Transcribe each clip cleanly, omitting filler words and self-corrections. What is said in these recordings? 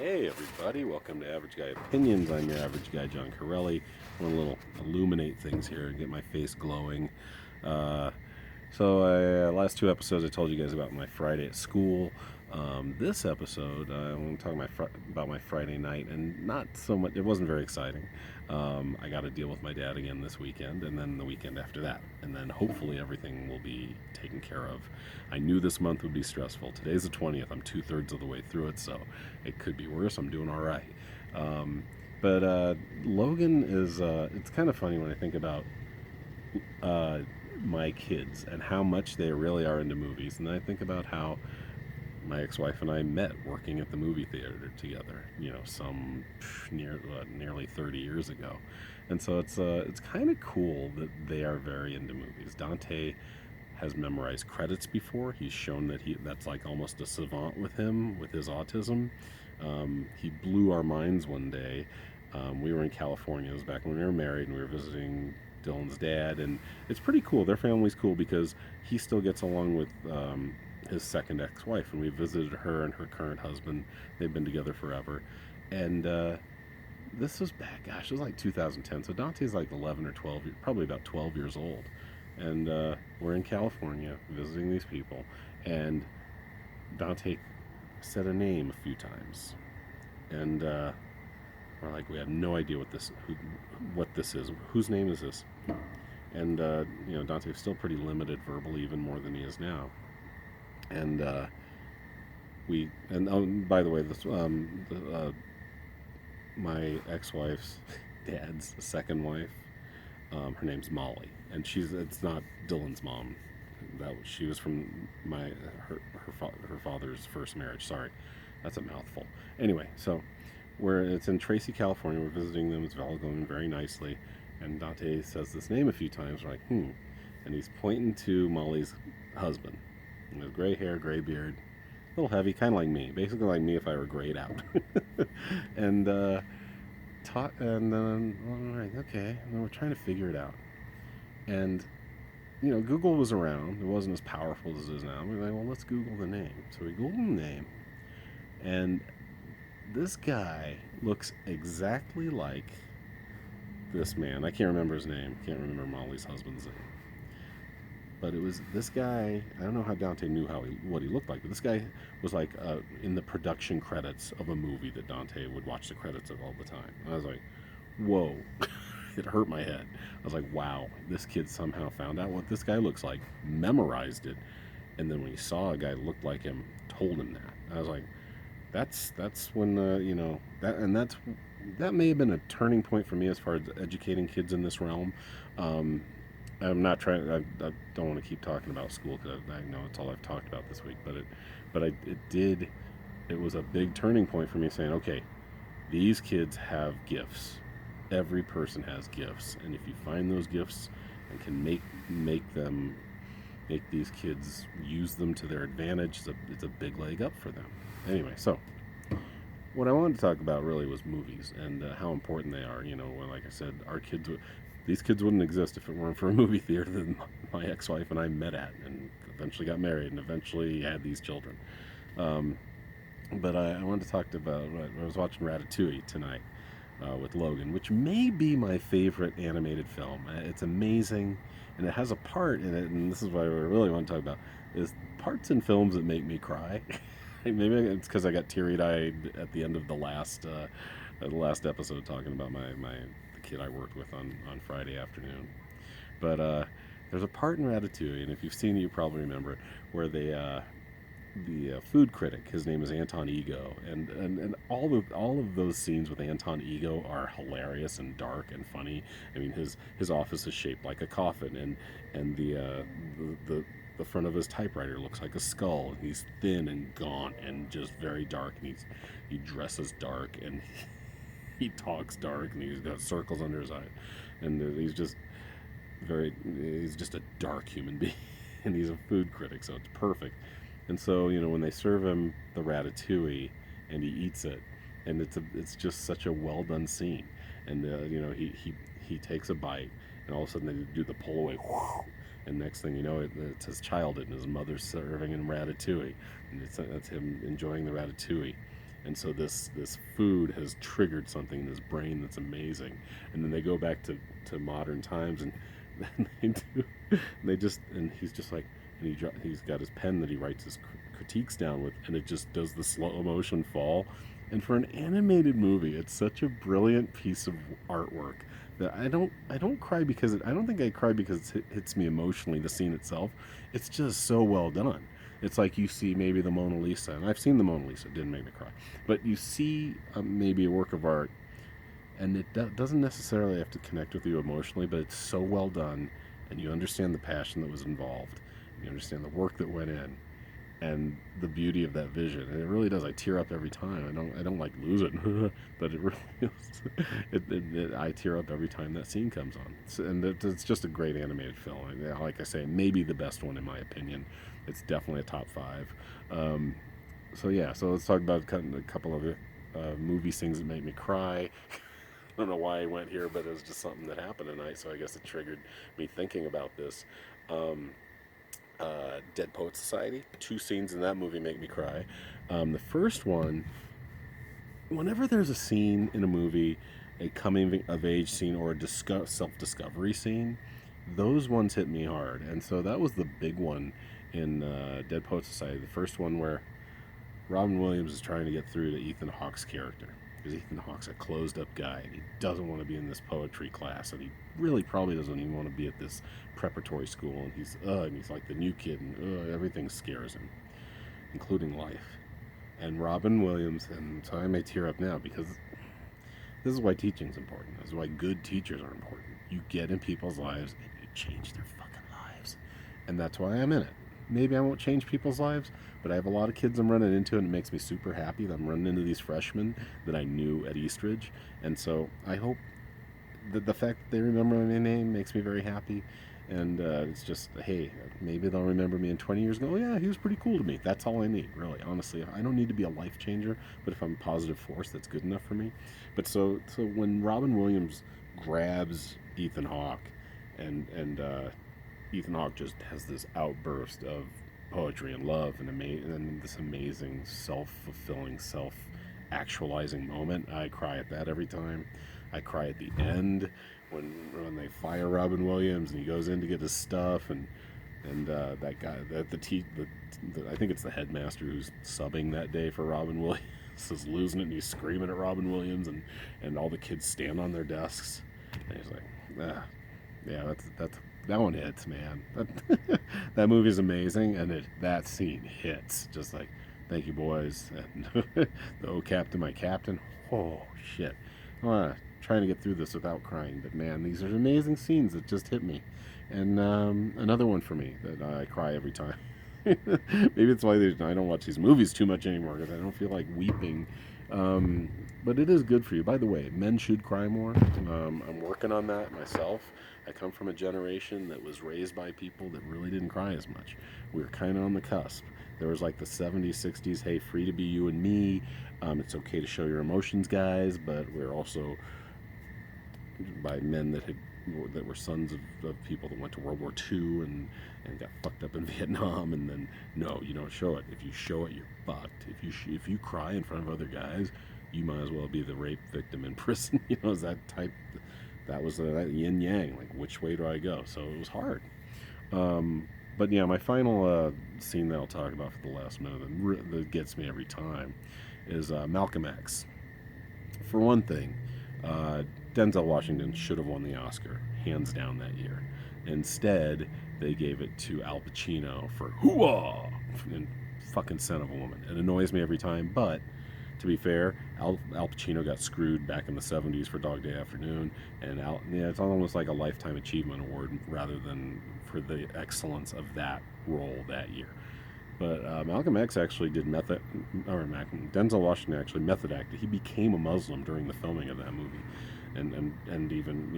Hey everybody, welcome to Average Guy Opinions. I'm your average guy, John Corelli. I want to little illuminate things here and get my face glowing. Uh, Last two episodes I told you guys about my Friday at school. This episode I want to talk about my Friday night, and not so much. It wasn't very exciting. I got to deal with my dad again this weekend, and then the weekend after that, and then hopefully everything will be taken care of. I knew this month would be stressful. Today's the 20th. I'm 2/3 of the way through it, so it could be worse. I'm doing all right. But Logan is. It's kind of funny when I think about uh, my kids and how much they really are into movies. And I think about how my ex-wife and I met working at the movie theater together. Nearly 30 years ago, and so it's kind of cool that they are very into movies. Dante has memorized credits before. He's shown that's like almost a savant with him with his autism. He blew our minds one day. We were in California. It was back when we were married, and we were visiting Dylan's dad, and it's pretty cool. Their family's cool because he still gets along with his second ex-wife, and we visited her and her current husband. They've been together forever, and this was back, gosh, it was like 2010. So Dante's like 11 or 12, probably about 12 years old, and we're in California visiting these people, and Dante said a name a few times, and we're like, we have no idea what this is. Whose name is this? And Dante's still pretty limited verbally, even more than he is now. And by the way, my ex-wife's dad's second wife, her name's Molly, and it's not Dylan's mom. She was from her father's first marriage. Sorry, that's a mouthful. Anyway, so it's in Tracy, California. We're visiting them. It's all going very nicely, and Dante says this name a few times. We're like, and he's pointing to Molly's husband. He has gray hair, gray beard, a little heavy, kind of like me, basically like me if I were grayed out. and all right, okay, and then we're trying to figure it out, and Google was around. It wasn't as powerful as it is now. We're like, well, let's Google the name. So we Googled the name, and this guy looks exactly like this man. I can't remember his name. Can't remember Molly's husband's name. But it was this guy. I don't know how Dante knew what he looked like, but this guy was like in the production credits of a movie that Dante would watch the credits of all the time. And I was like, whoa. It hurt my head. I was like, wow, this kid somehow found out what this guy looks like, memorized it, and then when he saw a guy looked like him, told him that. I was like, that's when that may have been a turning point for me as far as educating kids in this realm. I'm not trying. I don't want to keep talking about school because I know it's all I've talked about this week. It did. It was a big turning point for me, saying, okay, these kids have gifts. Every person has gifts, and if you find those gifts and can make these kids use them to their advantage, it's a big leg up for them. Anyway, so what I wanted to talk about really was movies and how important they are. Like I said, these kids wouldn't exist if it weren't for a movie theater that my ex-wife and I met at, and eventually got married, and eventually had these children. But I wanted to talk about. I was watching Ratatouille tonight with Logan, which may be my favorite animated film. It's amazing, and it has a part in it, and this is what I really want to talk about, is parts in films that make me cry. Maybe it's because I got teary-eyed at the end of the last episode talking about the kid I worked with on Friday afternoon. But there's a part in Ratatouille, and if you've seen it, you probably remember it, where the food critic, his name is Anton Ego, and all of those scenes with Anton Ego are hilarious and dark and funny. I mean, his office is shaped like a coffin, and the front of his typewriter looks like a skull, and he's thin and gaunt and just very dark, and he dresses dark, and he talks dark, and he's got circles under his eye, and he's just a dark human being, and he's a food critic, so it's perfect. And so, when they serve him the ratatouille and he eats it, and it's just such a well done scene. And he takes a bite, and all of a sudden they do the pull away, and next thing you know, it's his child and his mother serving him ratatouille, and that's him enjoying the ratatouille. and so this food has triggered something in his brain that's amazing. And then they go back to modern times, and then and he's just like, and he's got his pen that he writes his critiques down with, and it just does the slow motion fall. And for an animated movie, it's such a brilliant piece of artwork that I don't cry because I don't think I cry because it hits me emotionally, the scene itself. It's just so well done. It's like you see maybe the Mona Lisa, and I've seen the Mona Lisa, it didn't make me cry, but you see maybe a work of art, and it doesn't necessarily have to connect with you emotionally, but it's so well done, and you understand the passion that was involved, you understand the work that went in, and the beauty of that vision. And it really does. I tear up every time. I don't like lose it, but it really is. I tear up every time that scene comes on. And it's just a great animated film. And like I say, maybe the best one in my opinion. It's definitely a top five. Um, so yeah, so let's talk about a couple of movie things that make me cry. I don't know why I went here, but it was just something that happened tonight, so I guess it triggered me thinking about this. Um, Dead Poet Society. Two scenes in that movie make me cry. The first one, whenever there's a scene in a movie, a coming of age scene or a self discovery scene, those ones hit me hard. And so that was the big one in Dead Poet Society. The first one where Robin Williams is trying to get through to Ethan Hawke's character. Because Ethan Hawke's a closed up guy and he doesn't want to be in this poetry class, and he really probably doesn't even want to be at this preparatory school, and he's like the new kid, and everything scares him, including life. And Robin Williams, and so I may tear up now because this is why teaching's important. This is why good teachers are important. You get in people's lives and you change their fucking lives. And that's why I'm in it. Maybe I won't change people's lives, but I have a lot of kids I'm running into, and it makes me super happy that I'm running into these freshmen that I knew at Eastridge. And so I hope that the fact that they remember my name makes me very happy. And it's just, hey, maybe they'll remember me in 20 years and go, oh, yeah, he was pretty cool to me. That's all I need, really. Honestly, I don't need to be a life changer, but if I'm a positive force, that's good enough for me. But so when Robin Williams grabs Ethan Hawke, and Ethan Hawke just has this outburst of poetry and love, and this amazing self-fulfilling, self-actualizing moment, I cry at that every time. I cry at the end when they fire Robin Williams and he goes in to get his stuff, and that guy, I think it's the headmaster who's subbing that day for Robin Williams is losing it, and he's screaming at Robin Williams, and all the kids stand on their desks, and he's like, yeah, that one hits, man. That movie's amazing, and that scene hits just like, thank you, boys, and the oh captain, my captain. Oh shit, I'm trying to get through this without crying, but man, these are amazing scenes that just hit me. And another one for me that I cry every time. Maybe it's why I don't watch these movies too much anymore, because I don't feel like weeping. But it is good for you. By the way, men should cry more. I'm working on that myself. I come from a generation that was raised by people that really didn't cry as much. We were kind of on the cusp. There was like the 70s, 60s, hey, free to be you and me. It's okay to show your emotions, guys, but we're also by men that were sons of people that went to World War II and got fucked up in Vietnam, and then no, you don't show it. If you show it, you're fucked. If you cry in front of other guys, you might as well be the rape victim in prison. Is that type? That was that yin yang. Like, which way do I go? So it was hard. But yeah, my final scene that I'll talk about for the last minute that gets me every time is Malcolm X. For one thing, Denzel Washington should have won the Oscar, hands down, that year. Instead, they gave it to Al Pacino for Hoo-ah! And fucking Son of a Woman. It annoys me every time, but to be fair, Al Pacino got screwed back in the 70s for Dog Day Afternoon, and it's almost like a Lifetime Achievement Award rather than for the excellence of that role that year. But Malcolm X actually did Denzel Washington actually method acted. He became a Muslim during the filming of that movie, and even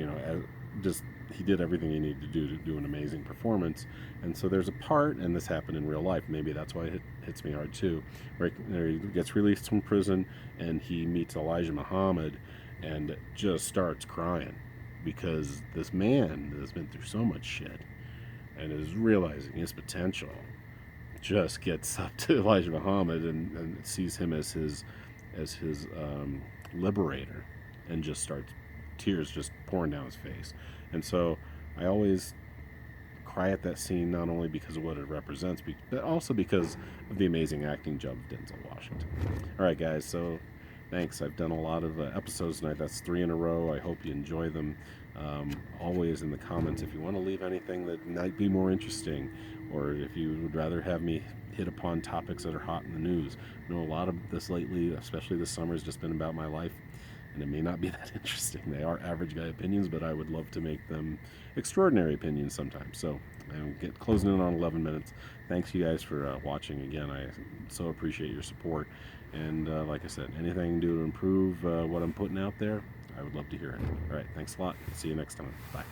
he did everything he needed to do an amazing performance. And so there's a part, and this happened in real life. Maybe that's why it hits me hard too. Where he gets released from prison, and he meets Elijah Muhammad, and just starts crying because this man has been through so much shit and is realizing his potential. Just gets up to Elijah Muhammad and sees him as his as his liberator, and just starts tears just pouring down his face. And so I always cry at that scene, not only because of what it represents, but also because of the amazing acting job of Denzel Washington. All right, guys, so thanks. I've done a lot of episodes tonight. That's 3 in a row. I hope you enjoy them. Always in the comments, if you want to leave anything that might be more interesting, or if you would rather have me hit upon topics that are hot in the news. I know a lot of this lately, especially this summer, has just been about my life, and it may not be that interesting. They are average guy opinions, but I would love to make them extraordinary opinions sometimes. So I'm closing in on 11 minutes. Thanks, you guys, for watching again. I so appreciate your support. And like I said, anything I can do to improve what I'm putting out there, I would love to hear it. All right, thanks a lot. See you next time. Bye.